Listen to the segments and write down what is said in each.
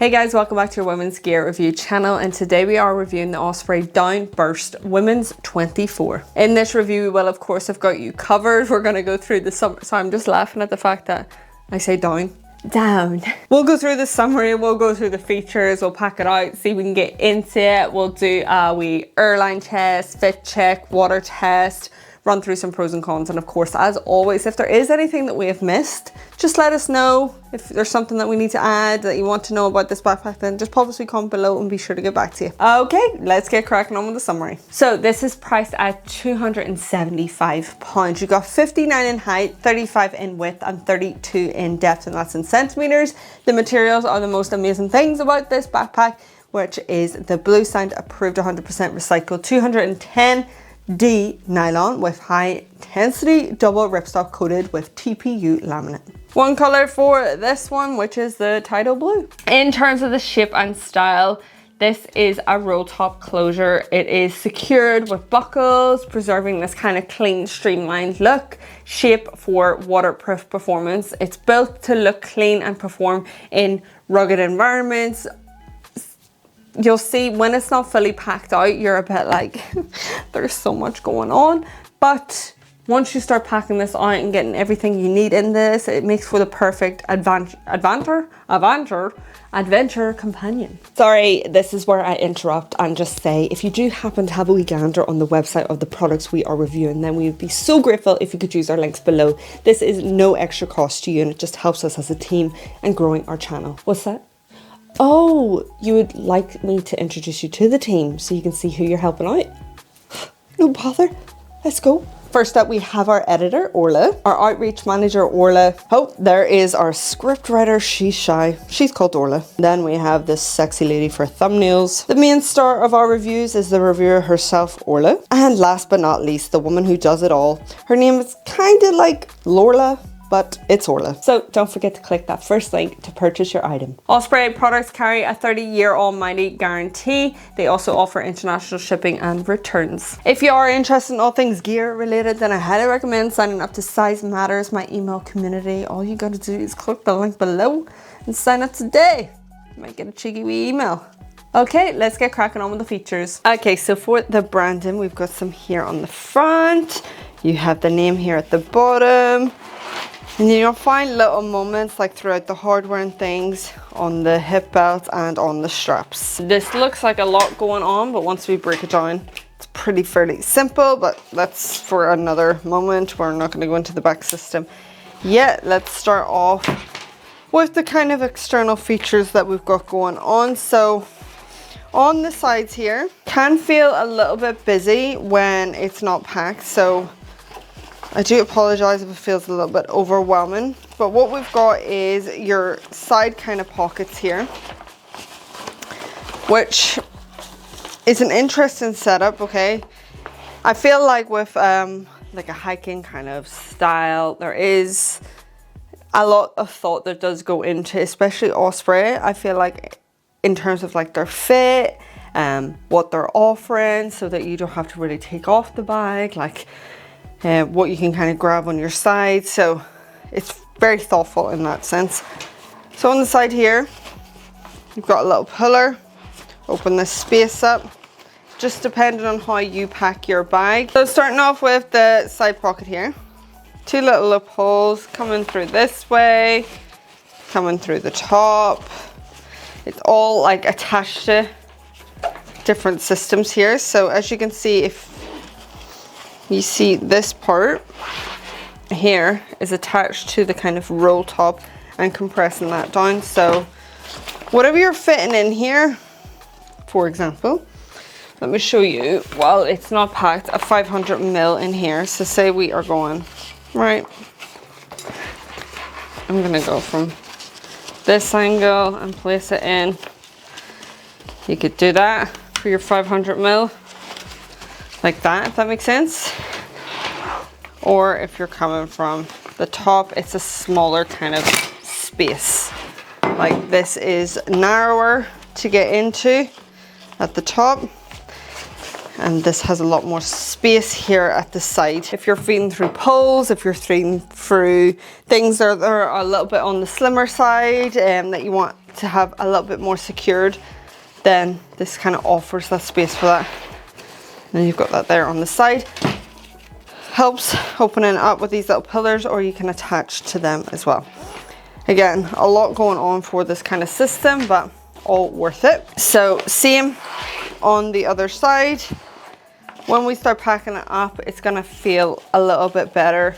Hey guys, welcome back to your women's gear review channel, and today we are reviewing the Osprey Downburst Women's 24. In this review we will of course have got you covered. We're going to go through the summer, so I'm just laughing at the fact that I say down. We'll go through the summary, we'll go through the features, we'll pack it out, see if we can get into it. We'll do a wee airline test, fit check, water test, run through some pros and cons, and of course, as always, if there is anything that we have missed, just let us know. If there's something that we need to add that you want to know about this backpack, then just pop us a comment below and be sure to get back to you. Okay, let's get cracking on with the summary. So this is priced at £275. You got 59 in height, 35 in width, and 32 in depth, and that's in centimeters. The materials are the most amazing things about this backpack, which is the Blue Sound approved 100% recycled 210D nylon with high intensity double ripstop coated with TPU laminate. One color for this one, which is the tidal blue. In terms of the shape and style, this is a roll top closure. It is secured with buckles, preserving this kind of clean, streamlined look. Shape for waterproof performance. It's built to look clean and perform in rugged environments. You'll see when it's not fully packed out, you're a bit like, there's so much going on. But once you start packing this out and getting everything you need in this, it makes for the perfect adventure companion. Sorry, this is where I interrupt and just say, if you do happen to have a wee gander on the website of the products we are reviewing, then we would be so grateful if you could use our links below. This is no extra cost to you, and it just helps us as a team and growing our channel. What's that? Oh, you would like me to introduce you to the team so you can see who you're helping out? No bother, let's go. First up, we have our editor, Orla, our outreach manager, Orla. Oh, there is our script writer, she's shy. She's called Orla. Then we have this sexy lady for thumbnails. The main star of our reviews is the reviewer herself, Orla. And last but not least, the woman who does it all. Her name is kind of like Lorla, but it's Orla. So don't forget to click that first link to purchase your item. Osprey products carry a 30-year almighty guarantee. They also offer international shipping and returns. If you are interested in all things gear related, then I highly recommend signing up to Size Matters, my email community. All you gotta do is click the link below and sign up today. You might get a cheeky wee email. Okay, let's get cracking on with the features. Okay, so for the branding, we've got some here on the front. You have the name here at the bottom. And you'll find little moments like throughout the hardware and things on the hip belt and on the straps. This looks like a lot going on, but once we break it down, it's fairly simple, but that's for another moment. We're not going to go into the back system yet. Let's start off with the kind of external features that we've got going on. So on the sides here, can feel a little bit busy when it's not packed. So I do apologize if it feels a little bit overwhelming, but what we've got is your side kind of pockets here, which is an interesting setup. Okay, I feel like with like a hiking kind of style, there is a lot of thought that does go into, especially Osprey. I feel like in terms of like their fit, what they're offering, so that you don't have to really take off the bag, like what you can kind of grab on your side. So it's very thoughtful in that sense. So on the side here, you've got a little puller. Open this space up, just depending on how you pack your bag. So starting off with the side pocket here, two little loopholes coming through this way, coming through the top. It's all like attached to different systems here. So as you can see, if you see this part here is attached to the kind of roll top and compressing that down. So whatever you're fitting in here, for example, let me show you, well, it's not packed, a 500 ml in here. So say we are going, right, I'm gonna go from this angle and place it in. You could do that for your 500 ml. Like that, if that makes sense. Or if you're coming from the top, it's a smaller kind of space. Like this is narrower to get into at the top. And this has a lot more space here at the side. If you're feeding through poles, if you're feeding through things that are a little bit on the slimmer side, that you want to have a little bit more secured, then this kind of offers that space for that. And you've got that there on the side. Helps opening up with these little pillars, or you can attach to them as well. Again, a lot going on for this kind of system, but all worth it. So same on the other side. When we start packing it up, it's gonna feel a little bit better,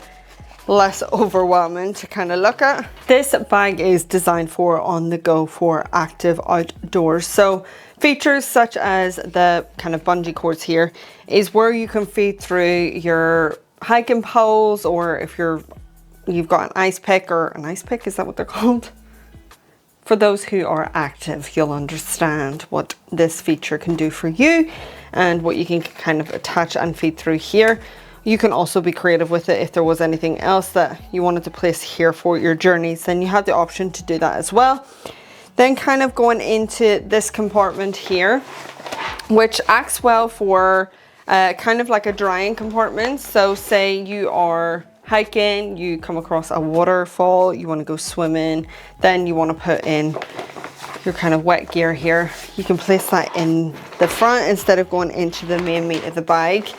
less overwhelming to kind of look at. This bag is designed for on the go for active outdoors. So features such as the kind of bungee cords here is where you can feed through your hiking poles, or if you've got an ice pick, or an ice pick, is that what they're called? For those who are active, you'll understand what this feature can do for you and what you can kind of attach and feed through here. You can also be creative with it. If there was anything else that you wanted to place here for your journeys, then you have the option to do that as well. Then kind of going into this compartment here, which acts well for kind of like a drying compartment. So say you are hiking, you come across a waterfall, you want to go swimming, then you want to put in your kind of wet gear here. You can place that in the front instead of going into the main meat of the bag.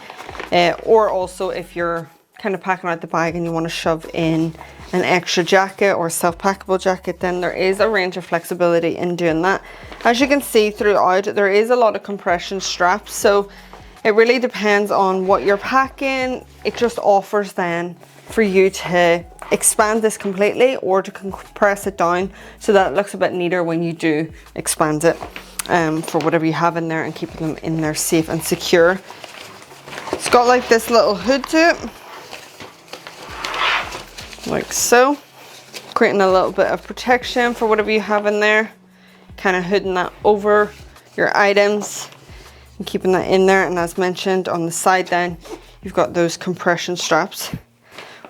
Or also if you're kind of packing out the bag and you want to shove in an extra jacket or self-packable jacket, then there is a range of flexibility in doing that. As you can see throughout, there is a lot of compression straps, so it really depends on what you're packing. It just offers then for you to expand this completely or to compress it down so that it looks a bit neater when you do expand it for whatever you have in there, and keeping them in there safe and secure. It's got like this little hood to it, like so, creating a little bit of protection for whatever you have in there, kind of hooding that over your items and keeping that in there. And as mentioned on the side, then you've got those compression straps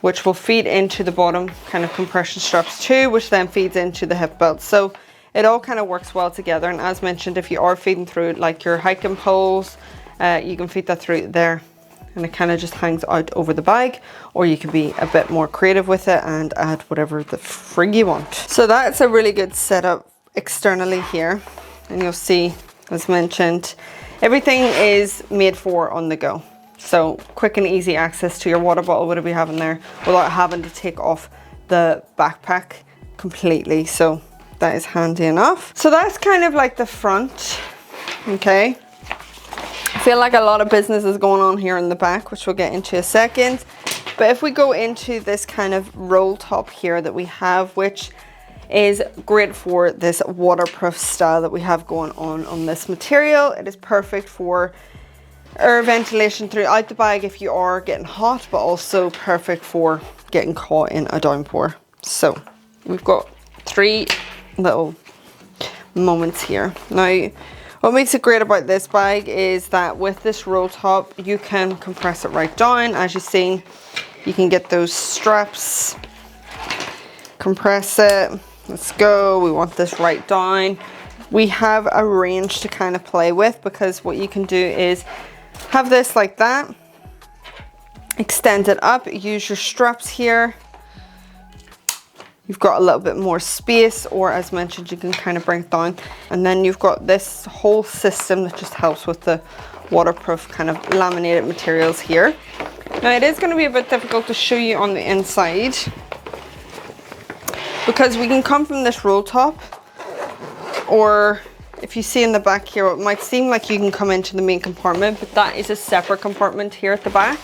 which will feed into the bottom kind of compression straps too, which then feeds into the hip belt. So it all kind of works well together. And as mentioned, if you are feeding through like your hiking poles, you can feed that through there, and it kind of just hangs out over the bag, or you can be a bit more creative with it and add whatever the frig you want. So that's a really good setup externally here, and you'll see, as mentioned, everything is made for on the go. So quick and easy access to your water bottle, whatever you have in there, without having to take off the backpack completely. So that is handy enough. So that's kind of like the front. Okay. I feel like a lot of business is going on here in the back, which we'll get into a second. But if we go into this kind of roll top here that we have, which is great for this waterproof style that we have going on this material. It is perfect for air ventilation throughout the bag if you are getting hot, but also perfect for getting caught in a downpour. So we've got 3 little moments here. Now, what makes it great about this bag is that with this roll top, you can compress it right down. As you've seen, you can get those straps, compress it. Let's go. We want this right down. We have a range to kind of play with, because what you can do is have this like that, extend it up, use your straps here. You've got a little bit more space, or as mentioned, you can kind of bring it down. And then you've got this whole system that just helps with the waterproof kind of laminated materials here. Now it is going to be a bit difficult to show you on the inside, because we can come from this roll top, or if you see in the back here, it might seem like you can come into the main compartment, but that is a separate compartment here at the back,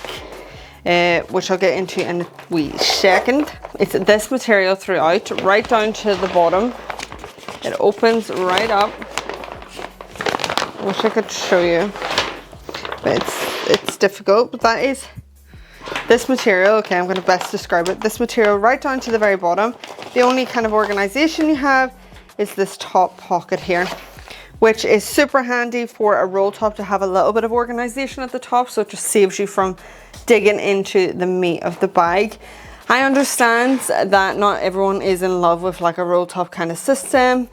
which I'll get into in a wee second. It's this material throughout, right down to the bottom. It opens right up. I wish I could show you, but it's difficult. But that is this material. Okay, I'm going to best describe it. This material right down to the very bottom. The only kind of organization you have is this top pocket here, which is super handy for a roll top to have a little bit of organization at the top, so it just saves you from digging into the meat of the bag. I understand that not everyone is in love with like a roll top kind of system,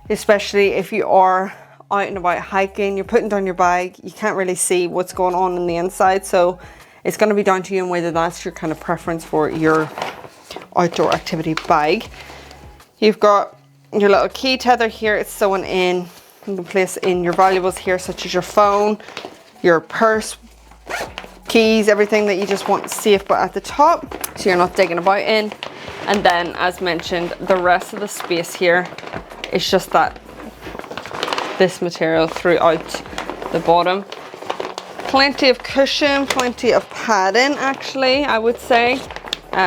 especially if you are out and about hiking, you're putting down your bag, you can't really see what's going on the inside, so it's going to be down to you and whether that's your kind of preference for your outdoor activity bag. You've got your little key tether here, it's sewn in. You can place in your valuables here, such as your phone, your purse, keys, everything that you just want safe but at the top, so you're not digging about in. And then, as mentioned, the rest of the space here is just this material throughout the bottom. Plenty of cushion, plenty of padding, actually, I would say.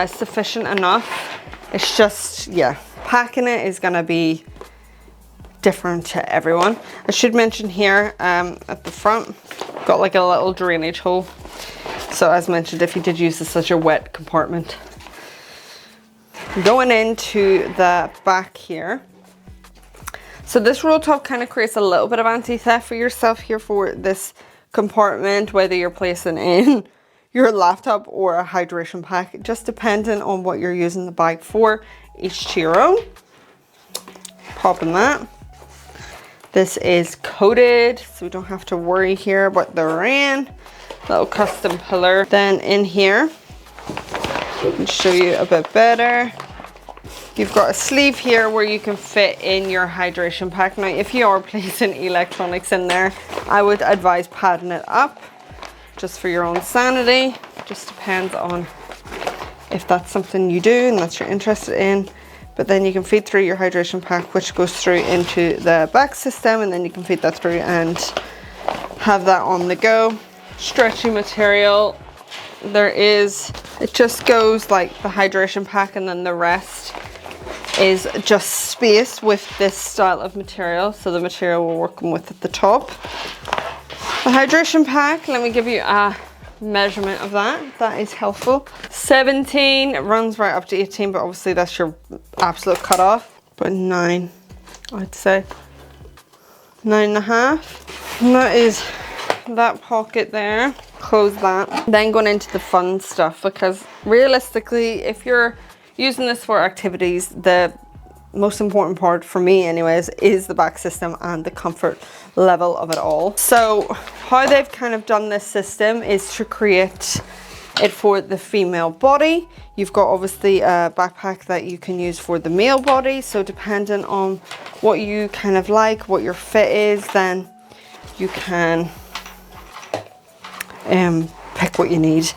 Sufficient enough. It's just, yeah, packing it is going to be different to everyone. I should mention here at the front, got like a little drainage hole. So as mentioned, if you did use this as your wet compartment. Going into the back here. So this roll top kind of creates a little bit of anti-theft for yourself here for this compartment, whether you're placing in your laptop or a hydration pack, just depending on what you're using the bag for, each to your own. Popping that. This is coated, so we don't have to worry here about the rain. Little custom pillar. Then in here, I can show you a bit better. You've got a sleeve here where you can fit in your hydration pack. Now, if you are placing electronics in there, I would advise padding it up just for your own sanity. Just depends on if that's something you do and that you're interested in. But then you can feed through your hydration pack, which goes through into the back system, and then you can feed that through and have that on the go. Stretchy material. It just goes like the hydration pack, and then the rest is just spaced with this style of material. So the material we're working with at the top. The hydration pack, let me give you a measurement of that. That is helpful. 17, it runs right up to 18, but obviously that's your absolute cutoff. But 9, I'd say 9.5. And that is that pocket there. Close that. Then going into the fun stuff, because realistically, if you're using this for activities, the most important part for me anyways is the back system and the comfort level of it all. So how they've kind of done this system is to create it for the female body. You've got obviously a backpack that you can use for the male body, so depending on what you kind of like, what your fit is, then you can pick what you need.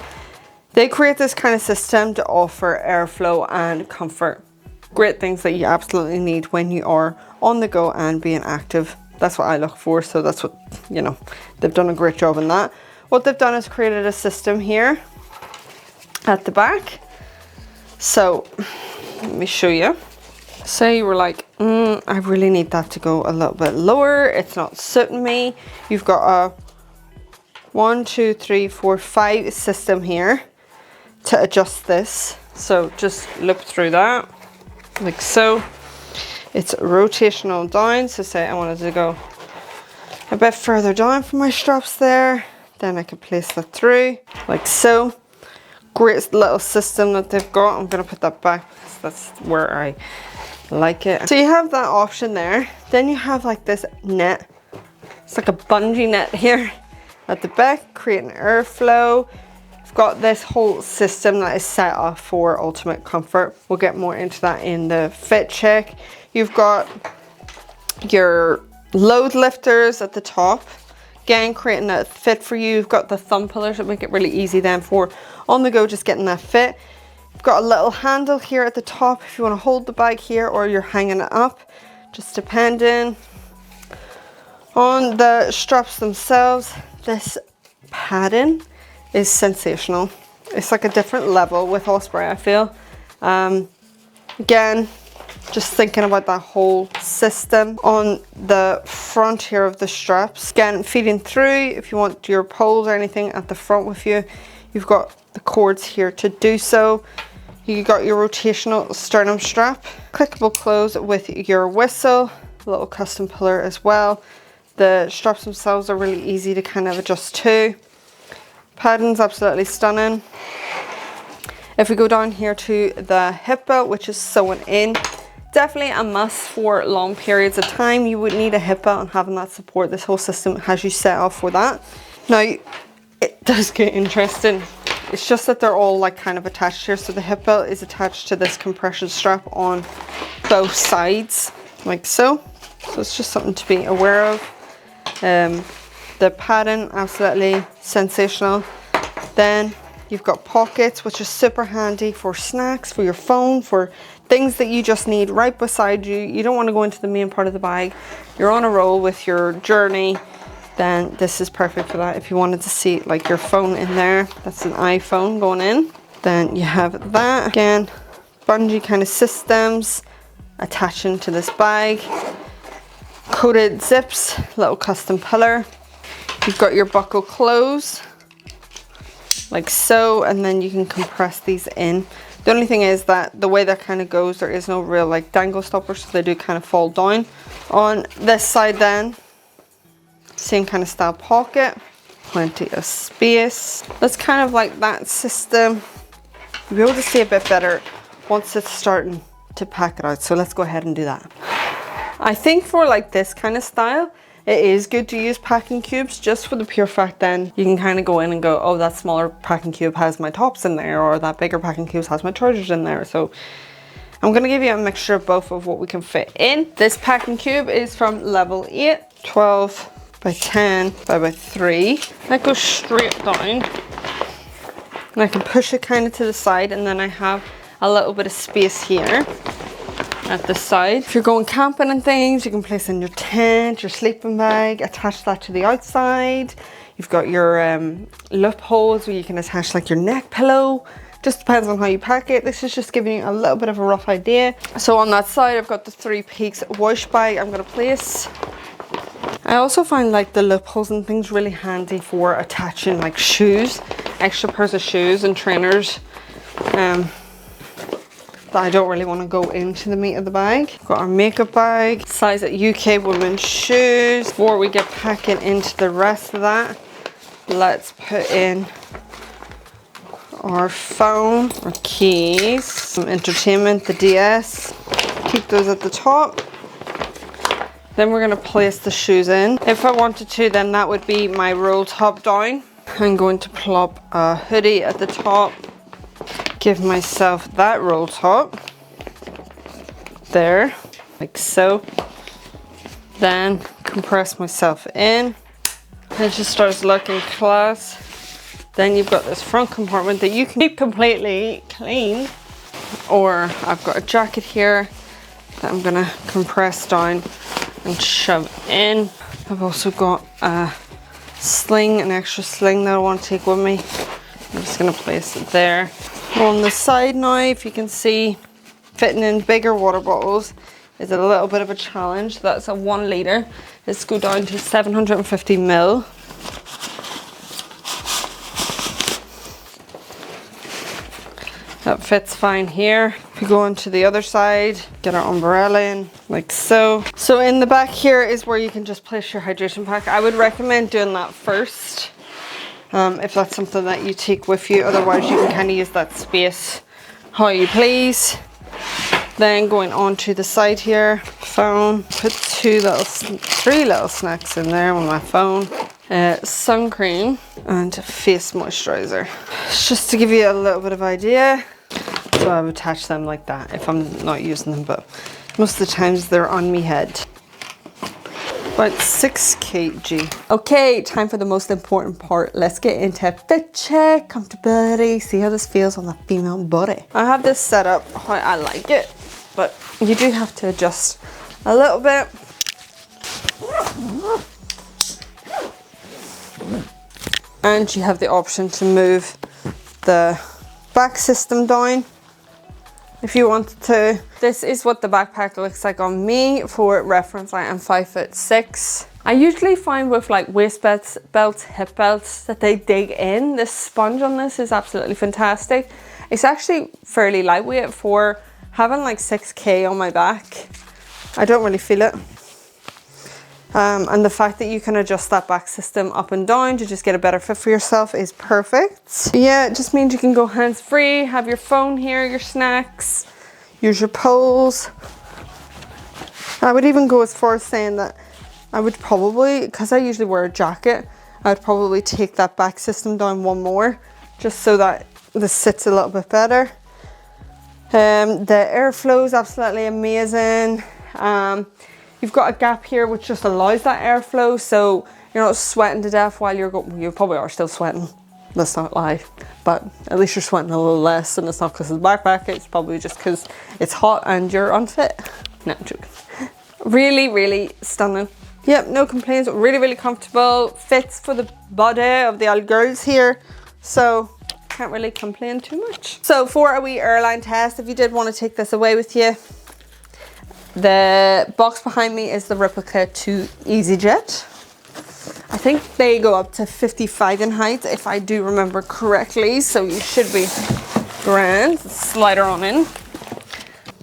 They create this kind of system to offer airflow and comfort. Great things that you absolutely need when you are on the go and being active. That's what I look for, so that's what, you know, they've done a great job in that. What they've done is created a system here at the back. So let me show you. Say you were like, I really need that to go a little bit lower, it's not suiting me. You've got a 1, 2, 3, 4, 5 system here to adjust this. So just look through that like so. It's rotational down, so say I wanted to go a bit further down from my straps there, then I can place that through like so. Great little system that they've got. I'm going to put that back because that's where I like it. So you have that option there. Then you have like this net. It's like a bungee net here at the back, creating airflow. You've got this whole system that is set up for ultimate comfort. We'll get more into that in the fit check. You've got your load lifters at the top. Again, creating a fit for you. You've got the thumb pillars that make it really easy then for on the go, just getting that fit. You've got a little handle here at the top if you want to hold the bag here or you're hanging it up, just depending on the straps themselves. This padding is sensational. It's like a different level with Osprey, I feel. Again, just thinking about that whole system on the front here of the straps. Again, feeding through if you want your poles or anything at the front with you. You've got the cords here to do so. You got your rotational sternum strap, clickable close with your whistle, a little custom pillar as well. The straps themselves are really easy to kind of adjust to. Padding's absolutely stunning. If we go down here to the hip belt, which is sewn in, Definitely a must for long periods of time. You would need a hip belt, and having that support, this whole system has you set off for that. Now, it does get interesting. It's just that they're all like kind of attached here. So the hip belt is attached to this compression strap on both sides, like so. So it's just something to be aware of. The padding, absolutely sensational. Then you've got pockets, which is super handy for snacks, for your phone, for things that you just need right beside you. You don't want to go into the main part of the bag. You're on a roll with your journey, then this is perfect for that. If you wanted to see like your phone in there, that's an iPhone going in. Then you have that. Again, bungee kind of systems attaching to this bag. Coated zips, little custom pillar. You've got your buckle close, like so, and then you can compress these in. The only thing is that the way that kind of goes, there is no real like dangle stopper, so they do kind of fall down. On this side then, same kind of style pocket, plenty of space. That's kind of like that system. You'll be able to see a bit better once it's starting to pack it out. So let's go ahead and do that. I think for like this kind of style, it is good to use packing cubes, just for the pure fact then you can kind of go in and go, oh, that smaller packing cube has my tops in there, or that bigger packing cube has my chargers in there. So I'm going to give you a mixture of both of what we can fit in. This packing cube is from level 8, 12 by 10 by 3. That goes straight down, and I can push it kind of to the side, and then I have a little bit of space here at the side. If you're going camping and things, you can place in your tent, your sleeping bag, attach that to the outside. You've got your loopholes where you can attach like your neck pillow. Just depends on how you pack it. This is just giving you a little bit of a rough idea. So on that side, I've got the 3 Peaks wash bag I'm gonna place. I also find like the loopholes and things really handy for attaching like shoes, extra pairs of shoes and trainers. I don't really want to go into the meat of the bag. Got our makeup bag, size at UK women's shoes. Before we get packing into the rest of that, let's put in our phone, our keys, some entertainment, the DS. Keep those at the top. Then we're going to place the shoes in. If I wanted to, then that would be my roll top down. I'm going to plop a hoodie at the top. Give myself that roll top there, like so. Then compress myself in. It just starts looking class. Then you've got this front compartment that you can keep completely clean, or I've got a jacket here that I'm gonna compress down and shove in. I've also got a sling, an extra sling that I want to take with me. I'm just gonna place it there. On the side now, if you can see, fitting in bigger water bottles is a little bit of a challenge. That's a 1 litre. Let's go down to 750 ml. That fits fine here. If we go onto the other side, get our umbrella in, like so. So in the back here is where you can just place your hydration pack. I would recommend doing that first. If that's something that you take with you. Otherwise you can kind of use that space how you please. Then going on to the side here, phone, put 3 little snacks in there with my phone. Sun cream and face moisturizer. It's just to give you a little bit of idea. So I've attached them like that if I'm not using them, but most of the times they're on me head. About 6 kg. Okay, time for the most important part. Let's get into fit check, comfortability, see how this feels on the female body. I have this set up how I like it, but you do have to adjust a little bit. And you have the option to move the back system down if you wanted to. This is what the backpack looks like on me. For reference, I am 5'6". I usually find with like waist belts, hip belts, that they dig in. This sponge on this is absolutely fantastic. It's actually fairly lightweight for having like 6K on my back. I don't really feel it. And the fact that you can adjust that back system up and down to just get a better fit for yourself is perfect. Yeah, it just means you can go hands-free, have your phone here, your snacks, use your poles, I would even go as far as saying that I would probably, because I usually wear a jacket, I would probably take that back system down one more, just so that this sits a little bit better. The airflow is absolutely amazing. You've got a gap here which just allows that airflow, so you're not sweating to death while you're going. You probably are still sweating, let's not lie, but at least you're sweating a little less, and it's not because of the backpack, it's probably just because it's hot and you're unfit. No, I'm joking. Really, really stunning. Yep, no complaints, really, really comfortable. Fits for the body of the old girls here, so can't really complain too much. So for a wee airline test, if you did want to take this away with you, the box behind me is the replica to EasyJet. I think they go up to 55 in height, if I do remember correctly, so you should be grand. Slide her on in.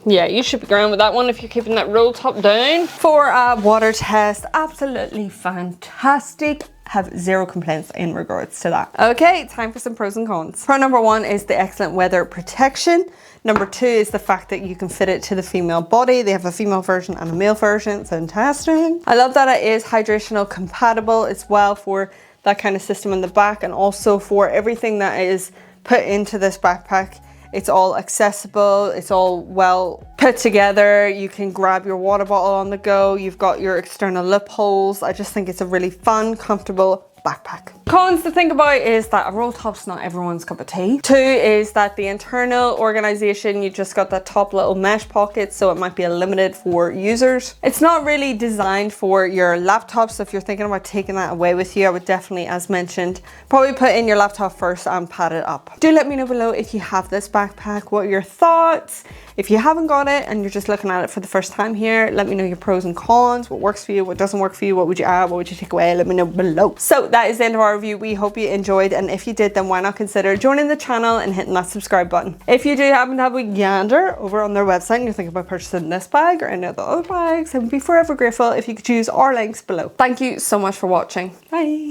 Yeah, you should be grand with that one if you're keeping that roll top down. For a water test, absolutely fantastic. Have zero complaints in regards to that. Okay, time for some pros and cons. Pro number one is the excellent weather protection. Number two is the fact that you can fit it to the female body. They have a female version and a male version. It's fantastic. I love that it is hydrational compatible as well for that kind of system in the back, and also for everything that is put into this backpack. It's all accessible, it's all well put together. You can grab your water bottle on the go. You've got your external lip holes. I just think it's a really fun, comfortable backpack. Cons to think about is that a roll top's not everyone's cup of tea. Two is that the internal organization, you just got that top little mesh pocket, so it might be limited for users. It's not really designed for your laptop, so if you're thinking about taking that away with you, I would definitely, as mentioned, probably put in your laptop first and pad it up. Do let me know below if you have this backpack, what are your thoughts? If you haven't got it and you're just looking at it for the first time here, let me know your pros and cons, what works for you, what doesn't work for you, what would you add, what would you take away, let me know below. So that is the end of our review. We hope you enjoyed, and if you did, then why not consider joining the channel and hitting that subscribe button. If you do happen to have a gander over on their website and you're thinking about purchasing this bag or any of the other bags, I would be forever grateful if you could use our links below. Thank you so much for watching. Bye.